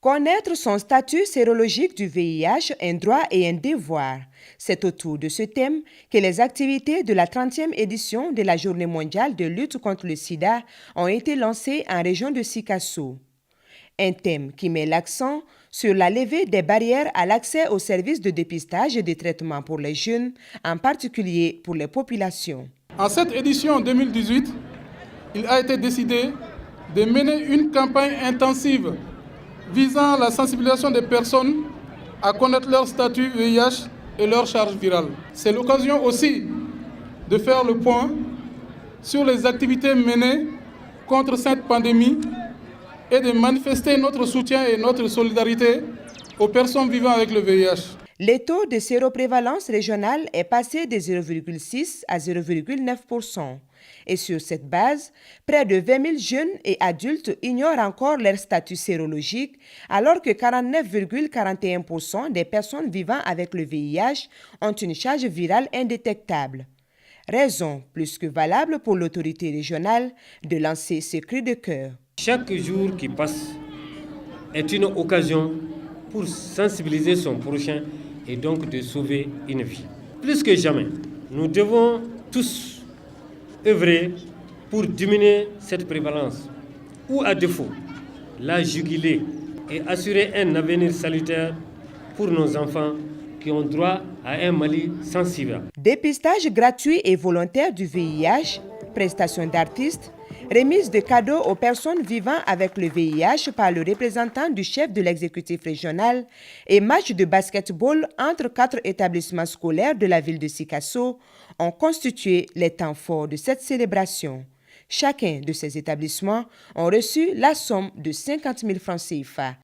Connaître son statut sérologique du VIH, un droit et un devoir. C'est autour de ce thème que les activités de la 30e édition de la Journée mondiale de lutte contre le sida ont été lancées en région de Sikasso. Un thème qui met l'accent sur la levée des barrières à l'accès aux services de dépistage et de traitement pour les jeunes, en particulier pour les populations. En cette édition 2018, il a été décidé de mener une campagne intensive visant la sensibilisation des personnes à connaître leur statut VIH et leur charge virale. C'est l'occasion aussi de faire le point sur les activités menées contre cette pandémie et de manifester notre soutien et notre solidarité aux personnes vivant avec le VIH. Le taux de séroprévalence régionale est passé de 0,6 à 0,9%. Et sur cette base, près de 20 000 jeunes et adultes ignorent encore leur statut sérologique, alors que 49,41% des personnes vivant avec le VIH ont une charge virale indétectable. Raison plus que valable pour l'autorité régionale de lancer ce cri de cœur. Chaque jour qui passe est une occasion pour sensibiliser son prochain et donc de sauver une vie. Plus que jamais, nous devons tous œuvrer pour diminuer cette prévalence ou à défaut, la juguler et assurer un avenir salutaire pour nos enfants qui ont droit à un Mali sans sida. Dépistage gratuit et volontaire du VIH, prestations d'artistes, remise de cadeaux aux personnes vivant avec le VIH par le représentant du chef de l'exécutif régional et match de basketball entre 4 établissements scolaires de la ville de Sikasso ont constitué les temps forts de cette célébration. Chacun de ces établissements ont reçu la somme de 50 000 francs CFA.